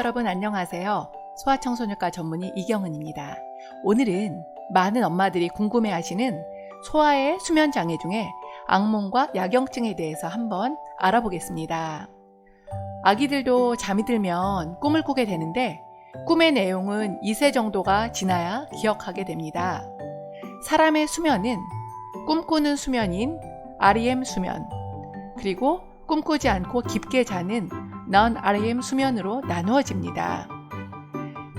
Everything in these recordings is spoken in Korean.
여러분 안녕하세요. 소아청소년과 전문의 이경은입니다. 오늘은 많은 엄마들이 궁금해하시는 소아의 수면장애 중에 악몽과 야경증에 대해서 한번 알아보겠습니다. 아기들도 잠이 들면 꿈을 꾸게 되는데 꿈의 내용은 2세 정도가 지나야 기억하게 됩니다. 사람의 수면은 꿈꾸는 수면인 REM 수면, 그리고 꿈꾸지 않고 깊게 자는 non-REM 수면으로 나누어집니다.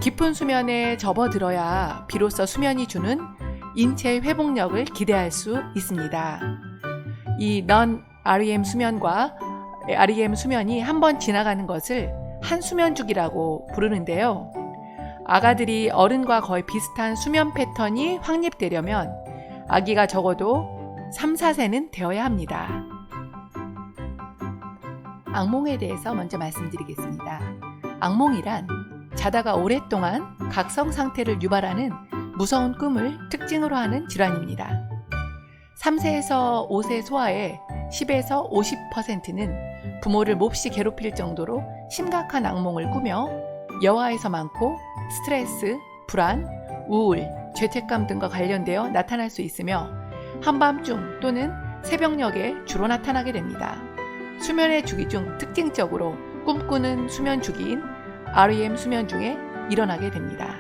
깊은 수면에 접어들어야 비로소 수면이 주는 인체 회복력을 기대할 수 있습니다. 이 non-REM 수면과 REM 수면이 한번 지나가는 것을 한수면주기라고 부르는데요. 아가들이 어른과 거의 비슷한 수면 패턴이 확립되려면 아기가 적어도 3, 4세는 되어야 합니다. 악몽에 대해서 먼저 말씀드리겠습니다. 악몽이란 자다가 오랫동안 각성 상태를 유발하는 무서운 꿈을 특징으로 하는 질환입니다. 3세에서 5세 소아의 10에서 50%는 부모를 몹시 괴롭힐 정도로 심각한 악몽을 꾸며 여아에서 많고 스트레스, 불안, 우울, 죄책감 등과 관련되어 나타날 수 있으며 한밤중 또는 새벽녘에 주로 나타나게 됩니다. 수면의 주기 중 특징적으로 꿈꾸는 수면 주기인 REM 수면 중에 일어나게 됩니다.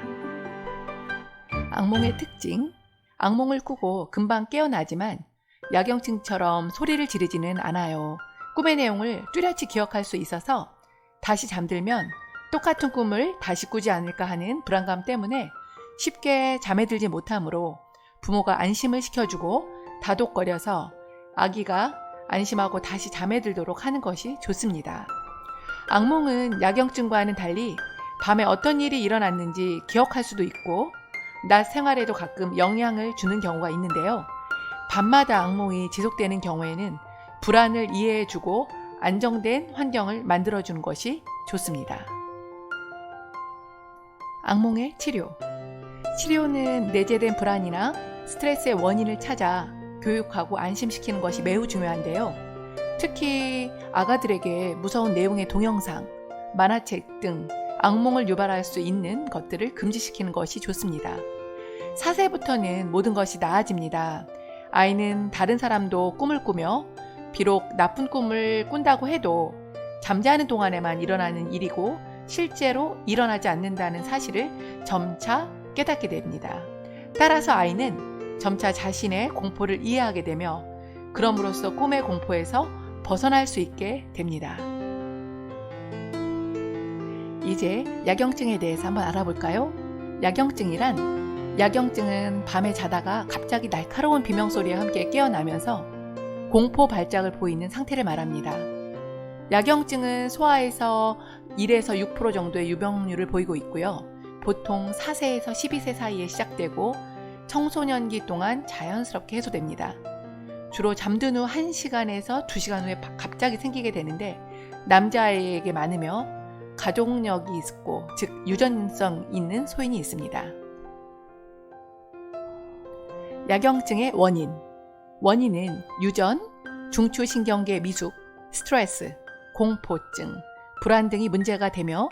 악몽의 특징, 악몽을 꾸고 금방 깨어나지만 야경증처럼 소리를 지르지는 않아요. 꿈의 내용을 뚜렷이 기억할 수 있어서 다시 잠들면 똑같은 꿈을 다시 꾸지 않을까 하는 불안감 때문에 쉽게 잠에 들지 못하므로 부모가 안심을 시켜주고 다독거려서 아기가 안심하고 다시 잠에 들도록 하는 것이 좋습니다. 악몽은 야경증과는 달리 밤에 어떤 일이 일어났는지 기억할 수도 있고 낮 생활에도 가끔 영향을 주는 경우가 있는데요. 밤마다 악몽이 지속되는 경우에는 불안을 이해해주고 안정된 환경을 만들어주는 것이 좋습니다. 악몽의 치료. 치료는 내재된 불안이나 스트레스의 원인을 찾아 교육하고 안심시키는 것이 매우 중요한데요. 특히 아가들에게 무서운 내용의 동영상, 만화책 등 악몽을 유발할 수 있는 것들을 금지시키는 것이 좋습니다. 4세부터는 모든 것이 나아집니다. 아이는 다른 사람도 꿈을 꾸며 비록 나쁜 꿈을 꾼다고 해도 잠자는 동안에만 일어나는 일이고 실제로 일어나지 않는다는 사실을 점차 깨닫게 됩니다. 따라서 아이는 점차 자신의 공포를 이해하게 되며 그럼으로써 꿈의 공포에서 벗어날 수 있게 됩니다. 이제 야경증에 대해서 한번 알아볼까요? 야경증은 밤에 자다가 갑자기 날카로운 비명소리와 함께 깨어나면서 공포 발작을 보이는 상태를 말합니다. 야경증은 소아에서 1에서 6% 정도의 유병률을 보이고 있고요. 보통 4세에서 12세 사이에 시작되고 청소년기 동안 자연스럽게 해소됩니다. 주로 잠든 후 1시간에서 2시간 후에 갑자기 생기게 되는데 남자아이에게 많으며 가족력이 있고 즉 유전성 있는 소인이 있습니다. 야경증의 원인은 유전, 중추신경계 미숙, 스트레스, 공포증, 불안 등이 문제가 되며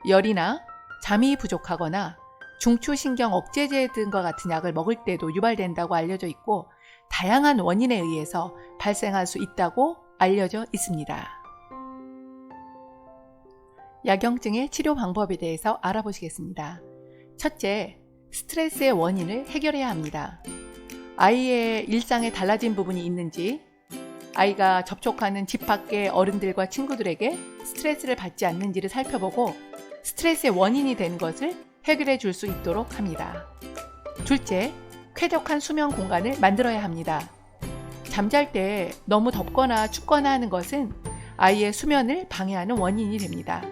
열이나 잠이 부족하거나 중추신경 억제제 등과 같은 약을 먹을 때도 유발된다고 알려져 있고 다양한 원인에 의해서 발생할 수 있다고 알려져 있습니다. 야경증의 치료 방법에 대해서 알아보시겠습니다. 첫째, 스트레스의 원인을 해결해야 합니다. 아이의 일상에 달라진 부분이 있는지, 아이가 접촉하는 집 밖의 어른들과 친구들에게 스트레스를 받지 않는지를 살펴보고 스트레스의 원인이 된 것을 해결해 줄 수 있도록 합니다. 둘째, 쾌적한 수면 공간을 만들어야 합니다. 잠잘 때 너무 덥거나 춥거나 하는 것은 아이의 수면을 방해하는 원인이 됩니다.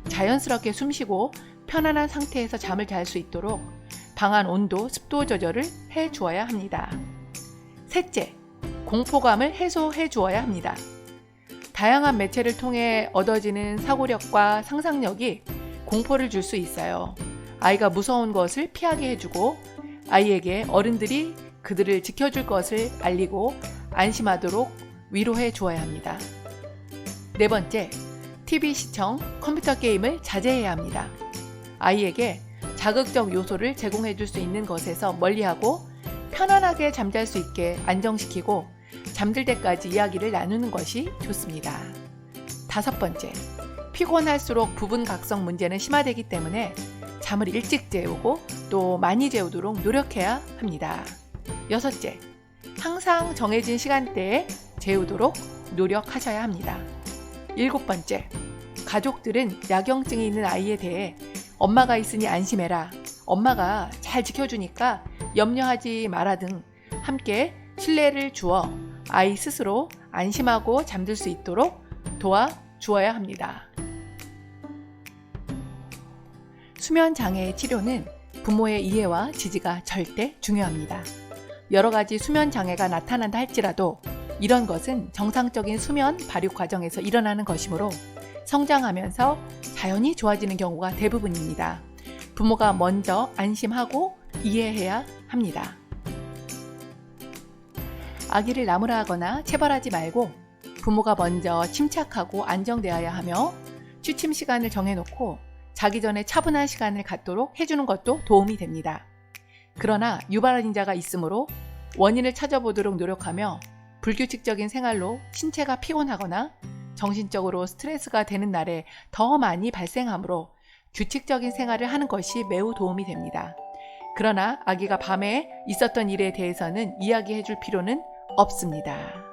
자연스럽게 숨쉬고 편안한 상태에서 잠을 잘 수 있도록 방안 온도, 습도 조절을 해 주어야 합니다. 셋째, 공포감을 해소해 주어야 합니다. 다양한 매체를 통해 얻어지는 사고력과 상상력이 공포를 줄 수 있어요. 아이가 무서운 것을 피하게 해주고 아이에게 어른들이 그들을 지켜줄 것을 알리고 안심하도록 위로해 주어야 합니다. 네 번째, TV 시청, 컴퓨터 게임을 자제해야 합니다. 아이에게 자극적 요소를 제공해 줄 수 있는 것에서 멀리하고 편안하게 잠잘 수 있게 안정시키고 잠들 때까지 이야기를 나누는 것이 좋습니다. 5번째, 피곤할수록 부분 각성 문제는 심화되기 때문에 잠을 일찍 재우고 또 많이 재우도록 노력해야 합니다. 6째, 항상 정해진 시간대에 재우도록 노력하셔야 합니다. 7번째, 가족들은 야경증이 있는 아이에 대해 엄마가 있으니 안심해라, 엄마가 잘 지켜주니까 염려하지 마라 등 함께 신뢰를 주어 아이 스스로 안심하고 잠들 수 있도록 도와주어야 합니다. 수면장애의 치료는 부모의 이해와 지지가 절대 중요합니다. 여러 가지 수면장애가 나타난다 할지라도 이런 것은 정상적인 수면 발육 과정에서 일어나는 것이므로 성장하면서 자연히 좋아지는 경우가 대부분입니다. 부모가 먼저 안심하고 이해해야 합니다. 아기를 나무라하거나 체벌하지 말고 부모가 먼저 침착하고 안정되어야 하며 취침 시간을 정해놓고 자기 전에 차분한 시간을 갖도록 해주는 것도 도움이 됩니다. 그러나 유발인자가 있으므로 원인을 찾아보도록 노력하며 불규칙적인 생활로 신체가 피곤하거나 정신적으로 스트레스가 되는 날에 더 많이 발생하므로 규칙적인 생활을 하는 것이 매우 도움이 됩니다. 그러나 아기가 밤에 있었던 일에 대해서는 이야기해 줄 필요는 없습니다.